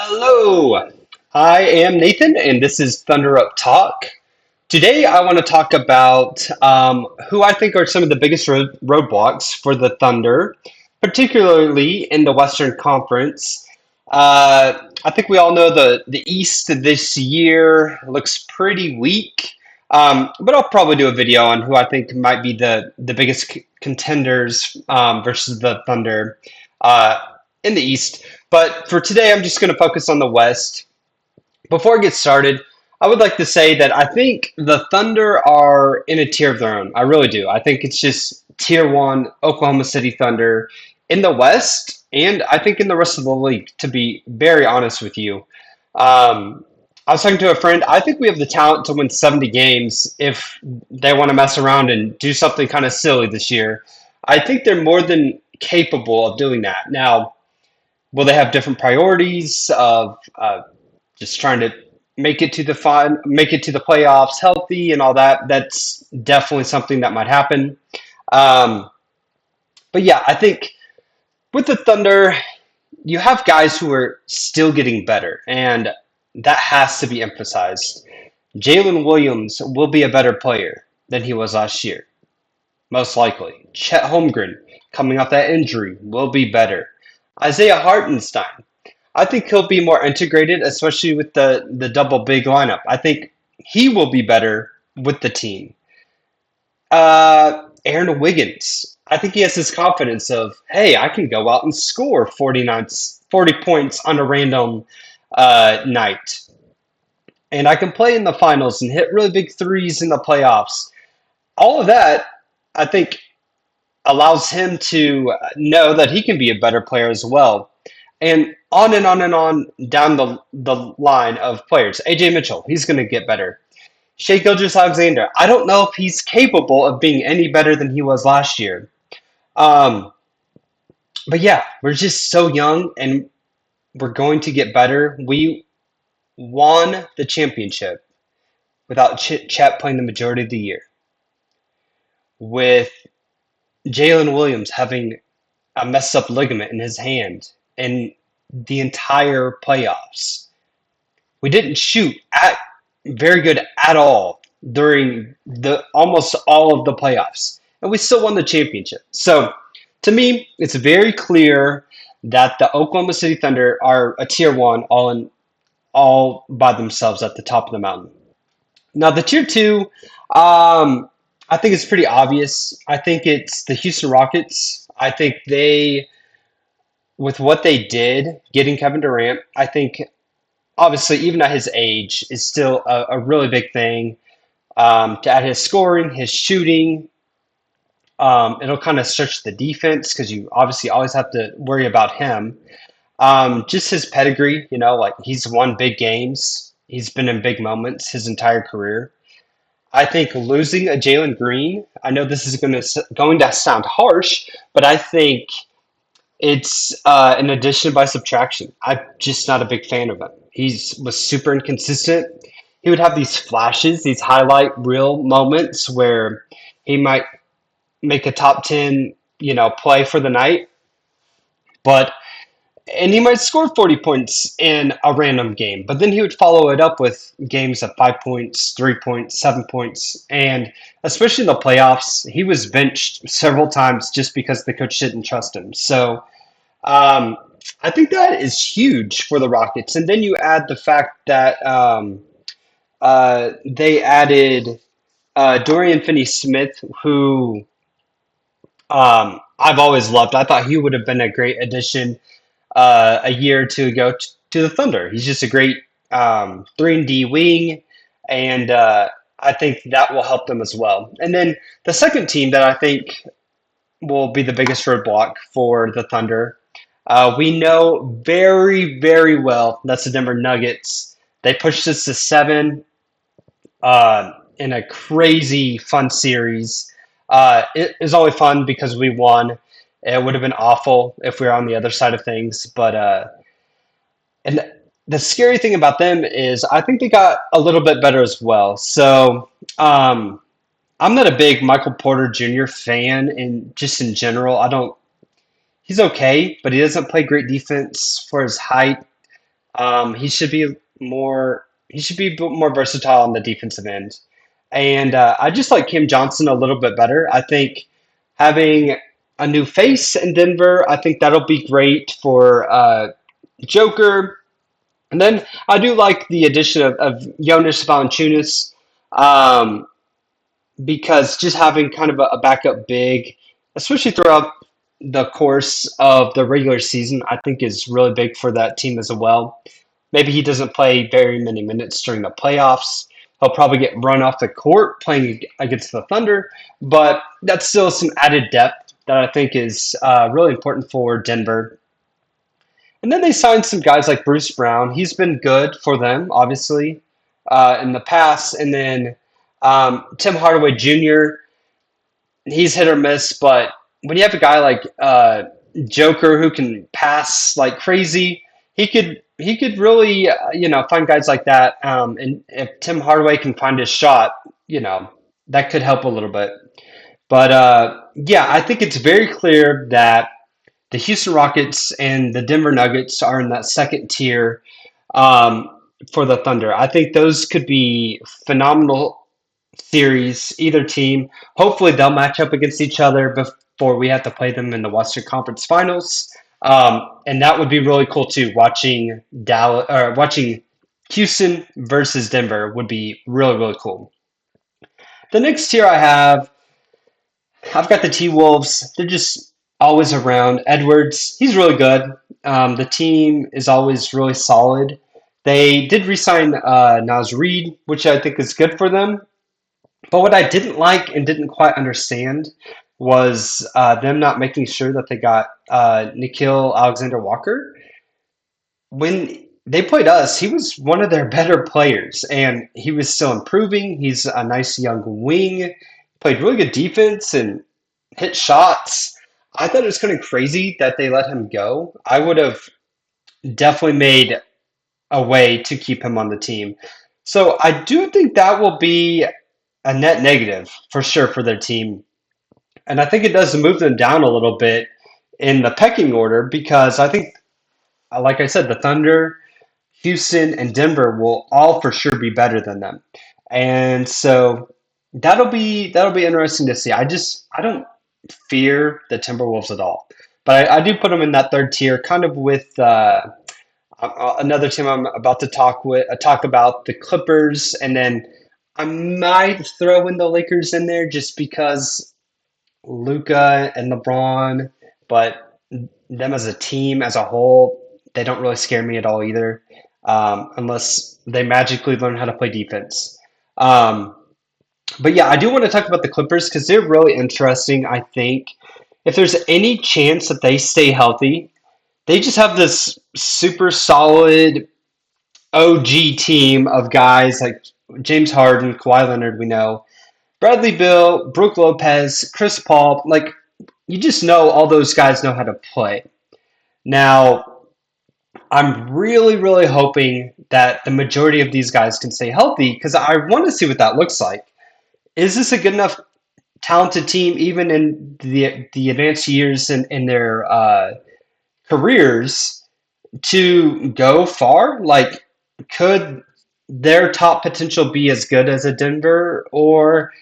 Hello, I am Nathan, and this is Thunder Up Talk. Today, I want to talk about who I think are some of the biggest roadblocks for the Thunder, particularly in the Western Conference. I think we all know the East this year looks pretty weak, but I'll probably do a video on who I think might be the biggest contenders versus the Thunder uh, in the East. But for today, I'm just going to focus on the West. Before I get started, I would like to say that I think the Thunder are in a tier of their own. I really do. I think it's just tier one Oklahoma City Thunder in the West, and I think in the rest of the league, to be very honest with you. Um, I was talking to a friend. I think we have the talent to win 70 games if they want to mess around and do something kind of silly this year. I think they're more than capable of doing that. Now, will they have different priorities of just trying to make it to the playoffs healthy and all that? That's definitely something that might happen. Um, but yeah, I think with the Thunder, you have guys who are still getting better, and that has to be emphasized. Jalen Williams will be a better player than he was last year, most likely. Chet Holmgren, coming off that injury, will be better. Isaiah Hartenstein, I think he'll be more integrated, especially with the double big lineup. I think he will be better with the team. Aaron Wiggins, I think he has this confidence of, hey, I can go out and score 40 points on a random night. And I can play in the finals and hit really big threes in the playoffs. All of that, I think, allows him to know that he can be a better player as well. And on and on and on down the line of players. AJ Mitchell, he's going to get better. Shea Gilgeous-Alexander, I don't know if he's capable of being any better than he was last year. Um, but yeah, we're just so young and we're going to get better. We won the championship without Chet playing the majority of the year, with Jalen Williams having a messed up ligament in his hand and the entire playoffs. We didn't shoot at very good at all during the almost all of the playoffs, and we still won the championship. So to me, it's very clear that the Oklahoma City Thunder are a tier one all by themselves at the top of the mountain. Now the tier two, I think it's pretty obvious. I think it's the Houston Rockets. I think they, with what they did, getting Kevin Durant, I think obviously, even at his age, is still a really big thing. To add his scoring, his shooting, it'll kind of stretch the defense because you obviously always have to worry about him. Just his pedigree, like he's won big games. He's been in big moments his entire career. I think losing a Jalen Green, I know this is going to sound harsh, but I think it's an addition by subtraction. I'm just not a big fan of him. Was super inconsistent. He would have these flashes, these highlight reel moments where he might make a top 10, play for the night, but and he might score 40 points in a random game, but then he would follow it up with games of 5 points, 3 points, 7 points, and especially in the playoffs, he was benched several times just because the coach didn't trust him. So um, I think that is huge for the Rockets. And then you add the fact that they added Dorian Finney-Smith, who I've always loved. I thought he would have been a great addition a year or two ago to the Thunder. He's just a great 3-and-D wing, and I think that will help them as well. And then the second team that I think will be the biggest roadblock for the Thunder. We know very, very well that's the Denver Nuggets. They pushed us to 7 in a crazy fun series. It is only fun because we won. It would have been awful if we were on the other side of things. But and the scary thing about them is I think they got a little bit better as well. So I'm not a big Michael Porter Jr. fan, and just in general, I don't. He's okay, but he doesn't play great defense for his height. He should be more. He should be more versatile on the defensive end, and I just like Kim Johnson a little bit better. I think having a new face in Denver, I think that'll be great for Joker. And then I do like the addition of Jonas Valanciunas. Um, because just having kind of a backup big, especially throughout the course of the regular season, I think is really big for that team as well. Maybe he doesn't play very many minutes during the playoffs. He'll probably get run off the court playing against the Thunder, but that's still some added depth that I think is really important for Denver. And then they signed some guys like Bruce Brown. He's been good for them, obviously, in the past. And then Tim Hardaway Jr., he's hit or miss, but when you have a guy like Joker who can pass like crazy, he could really find guys like that. And if Tim Hardaway can find his shot, that could help a little bit. But yeah, I think it's very clear that the Houston Rockets and the Denver Nuggets are in that second tier for the Thunder. I think those could be phenomenal series, either team. Hopefully, they'll match up against each other before we have to play them in the Western Conference Finals. And that would be really cool too. Watching Houston versus Denver would be really really cool. The next tier I've got the T Wolves. They're just always around. Edwards, he's really good. The team is always really solid. They did re-sign Naz Reid, which I think is good for them. But what I didn't like and didn't quite understand was them not making sure that they got Nikhil Alexander Walker. When they played us, he was one of their better players, and he was still improving. He's a nice young wing, played really good defense and hit shots. I thought it was kind of crazy that they let him go. I would have definitely made a way to keep him on the team. So I do think that will be a net negative for sure for their team. And I think it does move them down a little bit in the pecking order because I think, like I said, the Thunder, Houston, and Denver will all for sure be better than them. And so that'll be interesting to see. I don't fear the Timberwolves at all, but I do put them in that third tier, kind of with another team I'm about to talk about, the Clippers, and then I might throw in the Lakers in there just because Luca and LeBron, but them as a team as a whole, they don't really scare me at all either, unless they magically learn how to play defense. Um, but yeah, I do want to talk about the Clippers because they're really interesting. I think if there's any chance that they stay healthy, they just have this super solid OG team of guys like James Harden, Kawhi Leonard, we know, Bradley Beal, Brook Lopez, Chris Paul. Like, you just know all those guys know how to play. Now, I'm really, really hoping that the majority of these guys can stay healthy because I want to see what that looks like. Is this a good enough talented team, even in the advanced years in their careers, to go far? Like, could their top potential be as good as a Denver or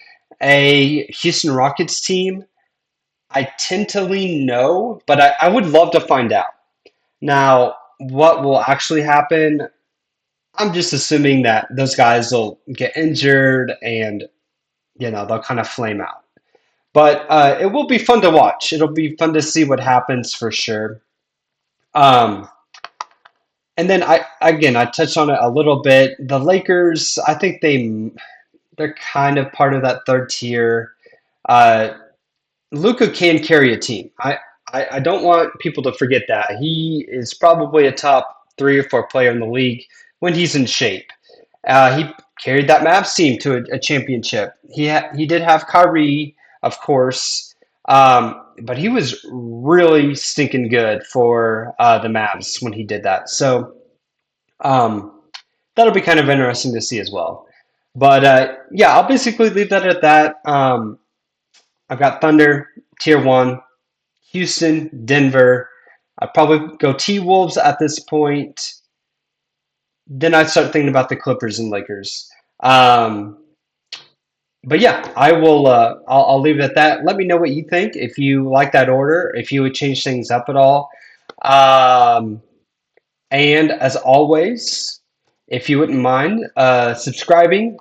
a Houston Rockets team? I tend to lean no, but I would love to find out. Now, what will actually happen? I'm just assuming that those guys will get injured and they'll kind of flame out. But it will be fun to watch. It'll be fun to see what happens for sure. Um, and then I touched on it a little bit. The Lakers, I think they're kind of part of that third tier. Uh, Luca can carry a team. I don't want people to forget that. He is probably a top 3 or 4 player in the league when he's in shape. He carried that Mavs team to a championship. He did have Kyrie, of course, but he was really stinking good for the Mavs when he did that. So um, that'll be kind of interesting to see as well. But yeah, I'll basically leave that at that. I've got Thunder, Tier 1, Houston, Denver. I'd probably go T Wolves at this point. then I'd start thinking about the Clippers and Lakers. Um, but yeah, I will. I'll leave it at that. Let me know what you think. If you like that order, if you would change things up at all. Um, and as always, if you wouldn't mind subscribing,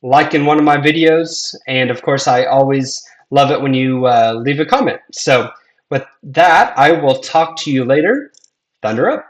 liking one of my videos, and of course, I always love it when you leave a comment. So with that, I will talk to you later. Thunder up.